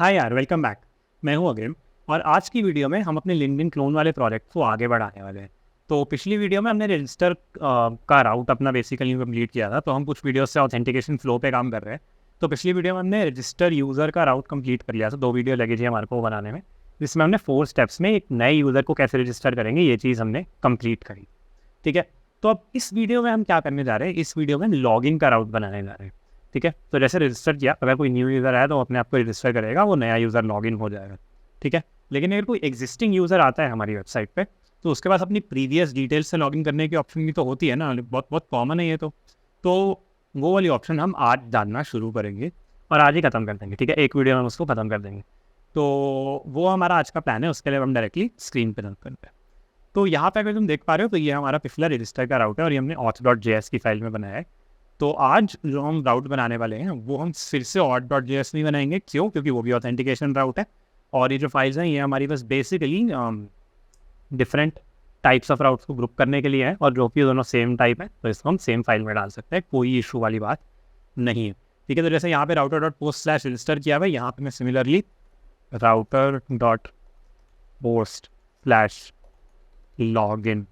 हाय यार, welcome back. मैं हूँ अग्रिम और आज की वीडियो में हम अपने लिंक्डइन क्लोन वाले प्रोजेक्ट को आगे बढ़ाने वाले हैं। तो पिछली वीडियो में हमने रजिस्टर का राउट अपना बेसिकली कंप्लीट किया था, तो हम कुछ वीडियो से ऑथेंटिकेशन फ्लो पे काम कर रहे हैं। तो पिछली वीडियो में हमने रजिस्टर यूज़र का राउट कंप्लीट कर लिया था, 2 वीडियो लगी थी हमारे को बनाने में, जिसमें हमने 4 स्टेप्स में एक नए यूज़र को कैसे रजिस्टर करेंगे ये चीज़ हमने कंप्लीट करी। ठीक है, तो अब इस वीडियो में हम क्या करने जा रहे हैं, इस वीडियो में लॉगिन का राउट बनाने जा रहे हैं। ठीक है, तो जैसे रजिस्टर किया, अगर कोई न्यू यूज़र आया तो अपने आप को रजिस्टर करेगा, वो नया यूज़र लॉगिन हो जाएगा। ठीक है, लेकिन अगर कोई एग्जिस्टिंग यूज़र आता है हमारी वेबसाइट पे, तो उसके पास अपनी प्रीवियस डिटेल्स से लॉगिन करने की ऑप्शन भी तो होती है ना, बहुत बहुत कॉमन है ये तो वो वाली ऑप्शन हम आज जानना शुरू करेंगे और आज ही ख़त्म कर देंगे। ठीक है, एक वीडियो में हम उसको ख़त्म कर देंगे। तो वो हमारा आज का प्लान है, उसके लिए हम डायरेक्टली स्क्रीन पर रन करते हैं। तो यहाँ पे अगर तुम देख पा रहे हो तो ये हमारा पिछला रजिस्टर का राउट है और ये हमने auth.js की फाइल में बनाया है। तो आज जो हम राउट बनाने वाले हैं वो हम फिर से auth.js नहीं बनाएंगे। क्यों? क्योंकि वो भी ऑथेंटिकेशन राउट है और ये जो फाइल्स हैं ये हमारी बस basically different types of routes को ग्रुप करने के लिए है, और जो कि दोनों सेम टाइप है तो इसको हम सेम फाइल में डाल सकते हैं, कोई इशू वाली बात नहीं है। ठीक है, तो जैसे यहाँ पे router.post/register किया हुआ है, यहाँ पे मैं सिमिलरली router.post/login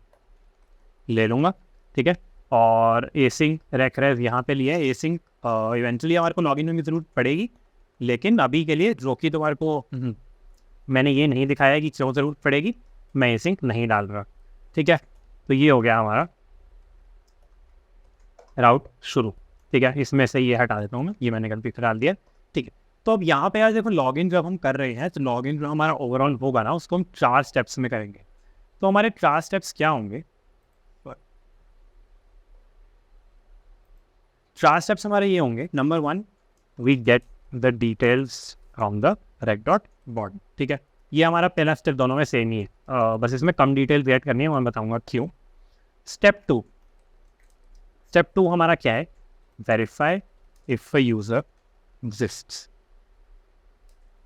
ले लूँगा। ठीक है, और एसिंग रेफरेंस यहाँ पे लिया है। एसिंग इवेंचुअली हमारे को लॉगिन होने की ज़रूरत पड़ेगी, लेकिन अभी के लिए जो कि तुम्हारे को मैंने ये नहीं दिखाया है कि क्यों ज़रूरत पड़ेगी, मैं एसिंग नहीं डाल रहा। ठीक है, तो ये हो गया हमारा राउट शुरू। ठीक है, इसमें से ये हटा देता हूँ मैं, ये मैंने गलती से डाल दिया। ठीक है, तो अब यहाँ पे यार देखो, लॉगिन जब हम कर रहे हैं तो लॉगिन जो हमारा ओवरऑल होगा ना, उसको हम 4 स्टेप्स में करेंगे। तो हमारे 4 स्टेप्स क्या होंगे? 4 स्टेप्स हमारे ये होंगे। Number 1, we get the details from the rec.body। ठीक है, ये हमारा पहला स्टेप, दोनों में सेम ही है, बस इसमें कम डिटेल्स ऐड करनी है, मैं बताऊंगा क्यों। स्टेप 2 हमारा क्या है? Verify if a user exists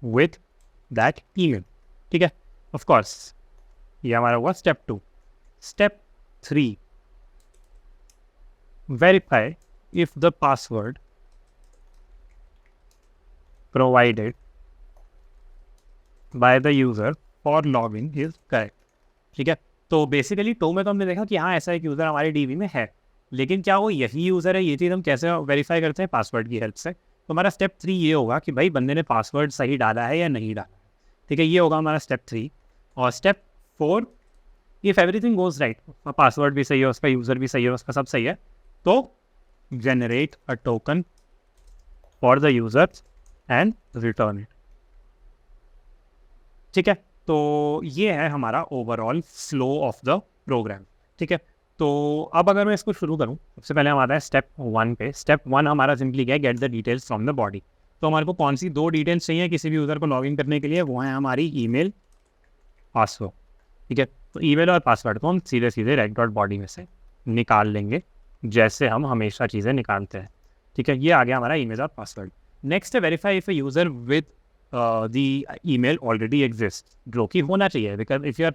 with that email. ठीक है, ऑफ कोर्स ये हमारा हुआ step 2। Step 3, verify if the password provided by the user for login is correct। ठीक है, तो बेसिकली 2 में तो हमने देखा कि हाँ ऐसा एक यूज़र हमारे डीबी में है, लेकिन क्या वो यही यूज़र है, ये चीज़ हम कैसे वेरीफाई करते हैं? पासवर्ड की हेल्प से। तो हमारा स्टेप 3 ये होगा कि भाई बंदे ने पासवर्ड सही डाला है या नहीं डाला है। ठीक है, ये होगा हमारा स्टेप 3। और step 4, if everything goes right, password भी सही है, उसका यूज़र भी सही है, उसका सब सही है, तो generate a token for the user and return it। ठीक है, तो ये है हमारा overall flow of the program. ठीक है, तो अब अगर मैं इसको शुरू करूं, सबसे पहले हम आता है स्टेप 1 पे। स्टेप 1 हमारा सिंपली क्या है? Gate the details from the body. तो हमारे को कौन सी 2 डिटेल्स चाहिए किसी भी यूज़र को लॉगिन करने के लिए? वो है हमारी ईमेल, पासवर्ड। ठीक है, तो ईमेल और पासवर्ड को हम सीधे सीधे rec.body में से निकाल लेंगे, जैसे हम हमेशा चीज़ें निकालते हैं। ठीक है, ये आ गया हमारा ईमेल और पासवर्ड। नेक्स्ट है verify if a user with the email already exist, जो कि होना चाहिए, because if you are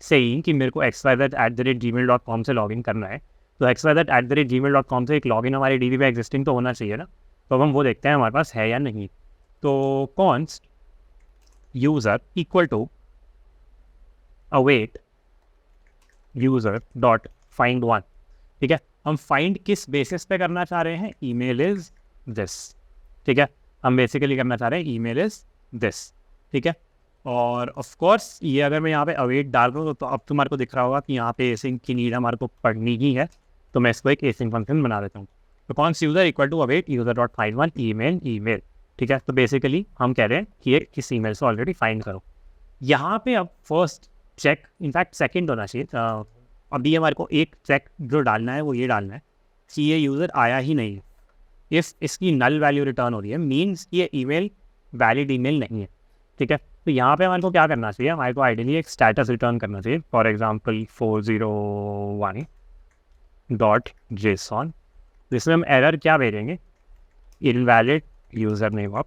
saying कि मेरे को xyz@gmail.com से लॉगिन करना है, तो xyz@gmail.com से एक लॉगिन हमारी डीबी में एग्जिस्टिंग तो होना चाहिए ना। तो अब हम वो देखते हैं हमारे पास है या नहीं। तो const user equal to await user.find1। ठीक है, हम फाइंड किस बेसिस पे करना चाह रहे हैं? Email is this. ठीक है, हम बेसिकली करना चाह रहे हैं ईमेल इज दिस। ठीक है, और ऑफ कोर्स ये अगर मैं यहाँ पे अवेट डाल रहा हूँ तो अब तुम्हारे को दिख रहा होगा कि यहाँ पे एसिंग की नीड हमारे को पढ़नी ही है, तो मैं इसको एक एसिंग फंक्शन बना देता हूँ। तो const user equal to await user.find1 email. ठीक है, तो बेसिकली हम कह रहे हैं कि ये किस ईमेल से ऑलरेडी फाइंड करो। यहाँ पे अब फर्स्ट चेक, इनफैक्ट सेकेंड होना चाहिए। अभी हमारे को एक चेक जो डालना है वो ये डालना है कि ये यूज़र आया ही नहीं है। इफ़ इसकी नल वैल्यू रिटर्न हो रही है, मीन्स ये ईमेल वैलिड ईमेल नहीं है। ठीक है, तो यहाँ पे हमारे को क्या करना चाहिए? हमारे को आइडियली एक स्टेटस रिटर्न करना चाहिए, फॉर एग्जांपल 401.json, जिसमें हम एरर क्या भेजेंगे? Invalid user name of.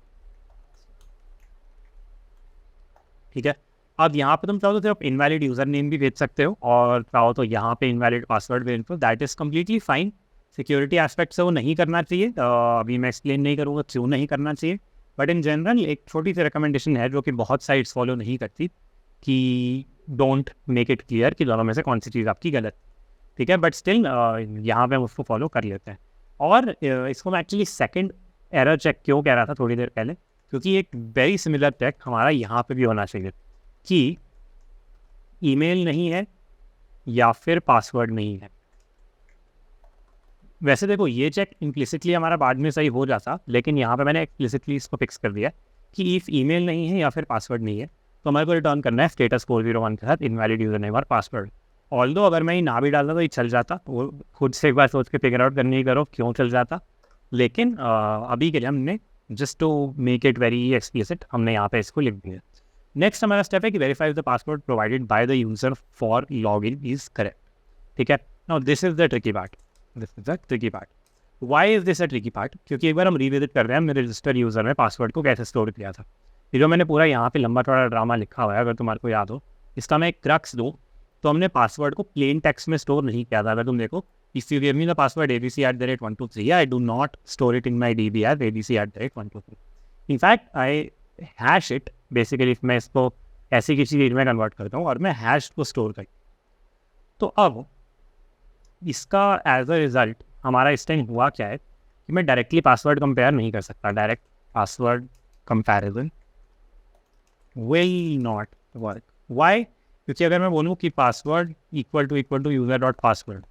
ठीक है, अब यहाँ पे तुम चाहो तो आप इनवैलिड यूज़र नेम भी भेज सकते हो, और चाहो तो यहाँ पे इनवैलिड पासवर्ड भेज दो, that is completely fine. Security aspect से वो नहीं करना चाहिए, अभी मैं एक्सप्लेन नहीं करूँगा क्यों नहीं करना चाहिए, बट इन जनरल एक छोटी सी रिकमेंडेशन है जो कि बहुत साइट्स फॉलो नहीं करती, कि डोंट मेक इट क्लियर कि दोनों में से कौन सी चीज़ आपकी गलत, ठीक है। बट स्टिल यहाँ पे हम उसको फॉलो कर लेते हैं। और इसको मैं एक्चुअली सेकंड एरर चेक क्यों कह रहा था थोड़ी देर पहले, क्योंकि एक वेरी सिमिलर चेक हमारा यहाँ पे भी होना चाहिए कि ईमेल नहीं है या फिर पासवर्ड नहीं है। वैसे देखो ये चेक इम्प्लिसिटली हमारा बाद में सही हो जाता, लेकिन यहाँ पे मैंने एक्सप्लिसिटली इसको फिक्स कर दिया कि इफ़ ईमेल नहीं है या फिर पासवर्ड नहीं है तो हमारे को रिटर्न करना है स्टेटस 401 के साथ इनवैलिड यूज़र नेम और पासवर्ड। ऑल्दो अगर मैं ये ना भी डालता तो ये चल जाता, वो खुद से एक बार सोच के फिगर आउट करने ही करो क्यों चल जाता। लेकिन अभी के लिए हमने just to make it very explicit हमने यहाँ पे इसको लिख दिया। नेक्स्ट हमारा स्टेप है कि verify the password provided by the user for log in is correct, ठीक है। Now this is the tricky part, this is the tricky part. Why is this a tricky part? क्योंकि एक बार हम revisit कर रहे हैं मेरे रजिस्टर यूज़र में पासवर्ड को कैसे स्टोर किया था। ये जो मैंने पूरा यहाँ पे लंबा थोड़ा ड्रामा लिखा हुआ है, अगर तुम्हारे को याद हो, इसका मैं एक क्रक्स दूँ तो हमने पासवर्ड को प्लेन टेक्स्ट में स्टोर नहीं किया था। अगर तुम देखो, if you give me the password abc@123, I do not store it in my DB as abc@123। In fact I hash it basically, मैं इसको ऐसी किसी चीज़ में कन्वर्ट करता हूँ और मैं हैश को स्टोर कर। तो अब इसका एज अ रिजल्ट हमारा इस टाइम हुआ क्या है कि मैं डायरेक्टली पासवर्ड कंपेयर नहीं कर सकता। Direct password comparison will not work. Why? क्योंकि अगर मैं बोलूँ कि password equal to user dot password,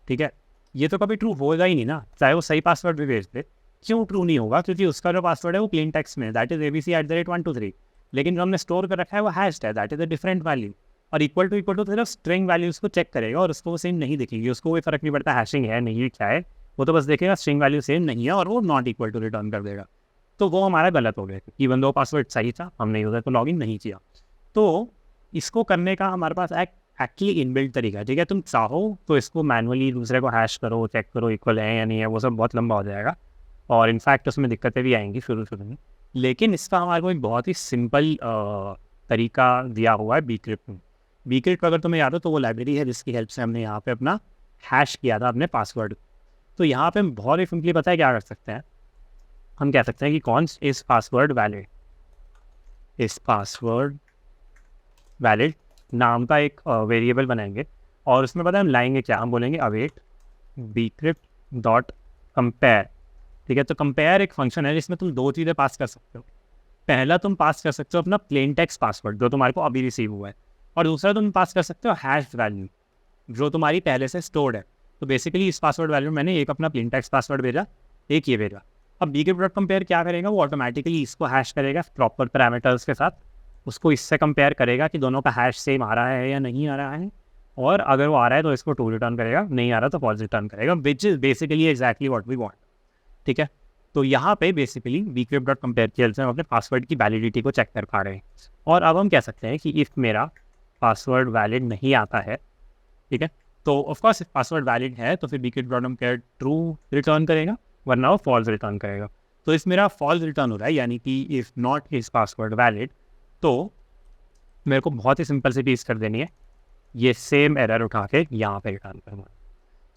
ठीक है, ये तो कभी ट्रू होगा ही नहीं ना, चाहे वो सही पासवर्ड भी भेज दे। क्यों ट्रू नहीं होगा? क्योंकि उसका जो पासवर्ड है वो प्लेन टेक्स्ट में है, दैट इज abc@123, लेकिन जो हमने स्टोर कर रखा है वो हैश्ड है, that is a different value. और इक्वल टू सिर्फ स्ट्रिंग वैल्यूज़ को चेक करेगा और उसको वो सेम नहीं दिखेगी, उसको कोई फर्क नहीं पड़ता हैशिंग है नहीं क्या है, वो तो बस देखेगा स्ट्रिंग वैल्यू सेम नहीं है और वो नॉट इक्वल टू रिटर्न कर देगा। तो वो हमारा गलत हो गया, इवन दो पासवर्ड सही था, हमने यूज़र को लॉगिन नहीं किया। तो इसको करने का हमारे पास एक्चुअली इनबिल्ट तरीका है, ठीक है। तुम चाहो तो इसको मैनुअली दूसरे को हैश करो, चेक करो इक्वल है या नहीं है, वो सब बहुत लंबा हो जाएगा और इनफैक्ट उसमें दिक्कतें भी आएंगी शुरू में। लेकिन इसका हमारे को एक बहुत ही सिंपल तरीका दिया हुआ है बीक्रिप्ट में। बीक्रिप्ट अगर तुम्हें याद हो तो वो लाइब्रेरी है जिसकी हेल्प से हमने यहाँ पे अपना हैश किया था अपने पासवर्ड। तो यहाँ पे हम बहुत ही सिंपली पता है क्या कर सकते हैं, हम कह सकते हैं कि कॉन्स्ट इज पासवर्ड वैलिड, इस पासवर्ड वैलिड नाम का एक वेरिएबल बनाएंगे और उसमें पता है हम लाएंगे क्या, हम बोलेंगे अवेट बीक्रिप्ट डॉट कंपेयर, ठीक है। तो कंपेयर एक फंक्शन है जिसमें तुम दो चीज़ें पास कर सकते हो। पहला तुम पास कर सकते हो अपना प्लेन टेक्स्ट पासवर्ड जो तुम्हारे को अभी रिसीव हुआ है, और दूसरा तुम पास कर सकते हो हैश वैल्यू जो तुम्हारी पहले से स्टोर्ड है। तो बेसिकली इस पासवर्ड वैल्यू मैंने एक अपना प्लेन टेक्स्ट पासवर्ड भेजा, एक ये भेजा। अब बीक्रिप्ट डॉट कंपेयर क्या करेगा, वो ऑटोमेटिकली इसको हैश करेगा प्रॉपर पैरामीटर्स के साथ, उसको इससे कंपेयर करेगा कि दोनों का हैश सेम आ रहा है या नहीं आ रहा है, और अगर वो आ रहा है तो इसको ट्रू रिटर्न करेगा, नहीं आ रहा तो फॉल्स रिटर्न करेगा, which is basically exactly what we want, ठीक है। तो यहाँ पे बेसिकली बीक्रिप्ट डॉट कंपेयर की हेल्प से हम अपने पासवर्ड की वैलिडिटी को चेक कर पा रहे हैं। और अब हम कह सकते हैं कि इफ़ मेरा पासवर्ड वैलिड नहीं आता है, ठीक है, तो ऑफकोर्स इफ पासवर्ड वैलिड है तो फिर bcrypt dot compare true return करेगा, वरना वो फॉल्स रिटर्न करेगा। तो इस मेरा फॉल्स रिटर्न हो रहा है, यानी कि if not is password valid, तो मेरे को बहुत ही सिंपल सी चीज़ कर देनी है, ये सेम एरर उठा के यहाँ पे रिटर्न करना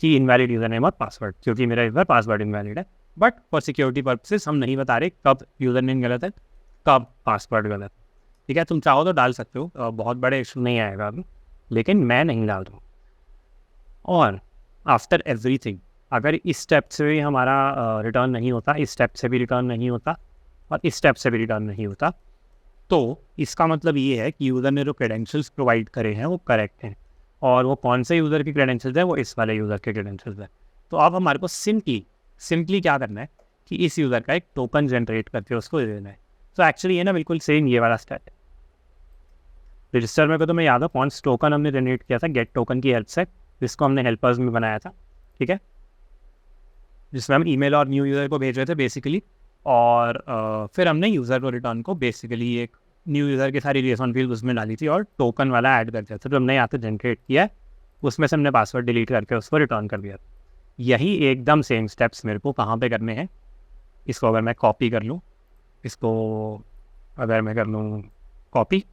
कि इनवैलिड यूज़र नेम और पासवर्ड, क्योंकि मेरा इस बार पासवर्ड इनवैलिड है। बट फॉर सिक्योरिटी पर्पसेस हम नहीं बता रहे कब यूज़र नेम गलत है कब पासवर्ड गलत है, ठीक है। तुम चाहो तो डाल सकते हो, बहुत बड़े इशू नहीं आएगा अभी, लेकिन मैं नहीं डाल दूँ। और आफ्टर एवरीथिंग अगर इस स्टेप से भी हमारा रिटर्न नहीं होता, इस स्टेप से भी रिटर्न नहीं होता और इस स्टेप से भी रिटर्न नहीं होता, तो इसका मतलब ये है कि यूज़र ने जो क्रेडेंशियल्स प्रोवाइड करे हैं वो करेक्ट हैं, और वो कौन से यूज़र की क्रेडेंशियल्स है, वो इस वाले यूज़र के क्रेडेंशियल्स है। तो अब हमारे को सिंपली क्या करना है कि इस यूज़र का एक टोकन जनरेट करके उसको दे देना है। तो एक्चुअली ये ना बिल्कुल सेम ये वाला स्टेप है। रजिस्टर में तो मैं याद है कॉन्स्ट टोकन हमने जनरेट किया था गेट टोकन की हेल्प से, जिसको हमने हेल्पर्स में बनाया था, ठीक है, जिसमें हम ईमेल और न्यू यूज़र को भेज रहे थे बेसिकली, और फिर हमने यूज़र को रिटर्न को बेसिकली एक न्यू यूज़र की सारी रिलेशन फील्ड उसमें डाली थी और टोकन वाला ऐड कर दिया था, जो हमने यहाँ पे जनरेट किया है उसमें से हमने पासवर्ड डिलीट करके उसको रिटर्न कर दिया। यही एकदम सेम स्टेप्स मेरे को कहाँ पे करने हैं, इसको अगर मैं कॉपी कर लूँ, इसको अगर मैं कर लूँ कॉपी,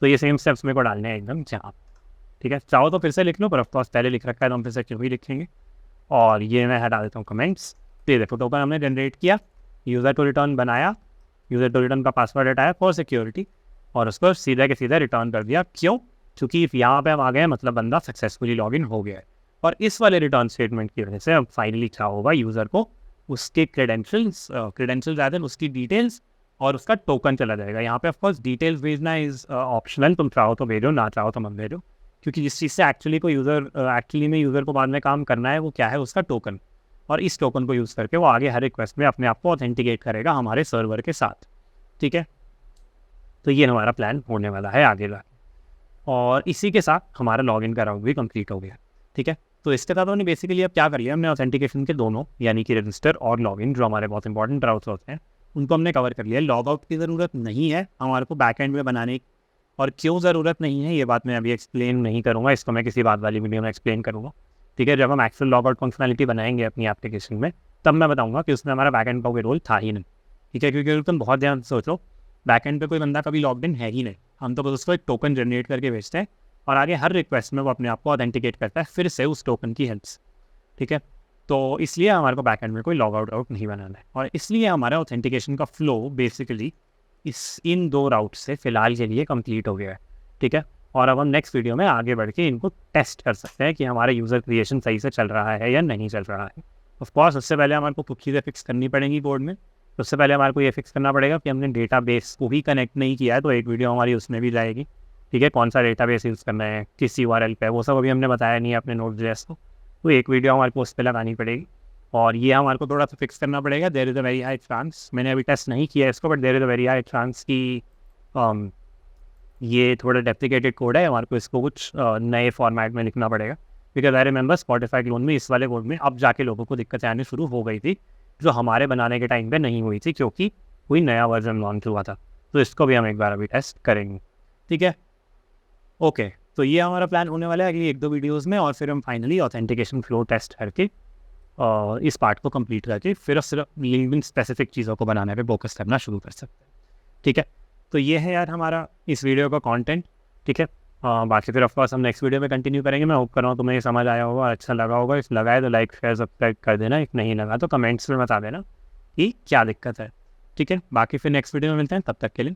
तो ये सेम स्टेप्स मेरे को डालने हैं एकदम जहाँ, ठीक है। चाहो तो फिर से लिख लो, पर ऑफकोर्स पहले लिख रखा है तो हम फिर से क्यों ही लिखेंगे। और ये मैं हटा देता हूँ कमेंट्स। तो ये देखो टोकन हमने जनरेट किया, यूज़र को रिटर्न बनाया, यूज़र टू रिटर्न का पासवर्ड हटाया फॉर सिक्योरिटी और उसको सीधा के सीधा रिटर्न कर दिया। क्यों? क्योंकि यहाँ पे हम आ गए मतलब बंदा सक्सेसफुली लॉगिन हो गया है। और इस वाले रिटर्न स्टेटमेंट की वजह से अब फाइनली क्या होगा, यूज़र को उसके क्रेडेंशियल्स आए उसकी डिटेल्स और उसका टोकन चला जाएगा। यहाँ पे ऑफकोर्स डिटेल्स भेजना इज़ ऑप्शनल, तुम चाहो तो भेजो, ना चाहो तो मत भेजो, क्योंकि जिस चीज़ से एक्चुअली में यूज़र को बाद में काम करना है वो क्या है, उसका टोकन। और इस टोकन को यूज़ करके वो आगे हर रिक्वेस्ट में अपने आप को ऑथेंटिकेट करेगा हमारे सर्वर के साथ। ठीक है, तो ये हमारा प्लान होने वाला है आगे का। और इसी के साथ हमारा लॉगिन का राउट भी कंप्लीट हो गया। ठीक है, तो इसके साथ हमने बेसिकली अब क्या कर लिया, हमने ऑथेंटिकेशन के दोनों यानी कि रजिस्टर और लॉगिन जो हमारे बहुत इंपॉर्टेंट राउट्स होते हैं उनको हमने कवर कर लिया। लॉग आउट की ज़रूरत नहीं है हमारे को बैकएंड में बनाने की, और क्यों ज़रूरत नहीं है ये बात मैं अभी एक्सप्लेन नहीं करूँगा, इसको मैं किसी बात वाली वीडियो में एक्सप्लेन करूँगा। ठीक है, जब हम एक्चुअल लॉग आउट फंक्शनलिटी बनाएंगे अपनी एप्लीकेशन में तब मैं बताऊँगा कि उसमें हमारा बैकएंड का कोई रोल था ही नहीं। ठीक है, क्योंकि तुम बहुत ध्यान से सोचो, बैकएंड पे कोई बंदा कभी लॉग्ड इन है ही नहीं, हम तो बस उसको एक टोकन जनरेट करके भेजते हैं और आगे हर रिक्वेस्ट में वो अपने आप को ऑथेंटिकेट करता है फिर से उस टोकन की हेल्प से। ठीक है, तो इसलिए हमारे को बैकएंड में कोई लॉग आउट नहीं बनाना है, और इसलिए हमारा ऑथेंटिकेशन का फ्लो बेसिकली इन दो राउट से फ़िलहाल के लिए कंप्लीट हो गया है। ठीक है, और अब हम नेक्स्ट वीडियो में आगे बढ़ के इनको टेस्ट कर सकते हैं कि हमारा यूज़र क्रिएशन सही से चल रहा है या नहीं चल रहा है। ऑफकोर्स उससे पहले हमारे को कुछ चीज़ें फिक्स करनी पड़ेंगी कोड में। उससे पहले हमारे को ये फिक्स करना पड़ेगा कि हमने डेटाबेस को भी कनेक्ट नहीं किया है, तो एक वीडियो हमारी उसमें भी जाएगी। ठीक है, कौन सा डेटाबेस यूज़ करना है, किस URL पे, वो सब अभी हमने बताया नहीं है अपने Node.js को, तो एक वीडियो हमारे को उस पर लगानी पड़ेगी। और ये हमारे को थोड़ा सा फिक्स करना पड़ेगा, there is a very high chance, मैंने अभी टेस्ट नहीं किया इसको, but there is a very high chance कि ये थोड़ा डेप्रिकेटेड कोड है, हमारे को इसको कुछ नए फॉर्मेट में लिखना पड़ेगा। Because I remember Spotify clone में इस वाले कोड में अब जाके लोगों को दिक्कतें आनी शुरू हो गई थी, जो हमारे बनाने के टाइम पे नहीं हुई थी क्योंकि कोई नया वर्जन लॉन्च हुआ था। तो इसको भी हम एक बार अभी टेस्ट करेंगे। ठीक है, ओके, तो ये हमारा प्लान होने वाला है अगली 1-2 वीडियोज़ में, और फिर हम फाइनली ऑथेंटिकेशन फ्लो टेस्ट करके इस पार्ट को कंप्लीट करके फिर सिर्फ लिंक्डइन स्पेसिफिक चीज़ों को बनाने पे फोकस करना शुरू कर सकते हैं। ठीक है, तो ये है यार हमारा इस वीडियो का कंटेंट। ठीक है, बाकी फिर ऑफकोर्स हम नेक्स्ट वीडियो में कंटिन्यू करेंगे। मैं होप कर रहा हूँ तुम्हें ये समझ आया होगा, अच्छा लगा होगा। इफ लगा है तो लाइक शेयर सब्सक्राइब कर देना, इफ नहीं लगा तो कमेंट्स में बता देना कि क्या दिक्कत है। ठीक है, बाकी फिर नेक्स्ट वीडियो में मिलते हैं, तब तक के लिए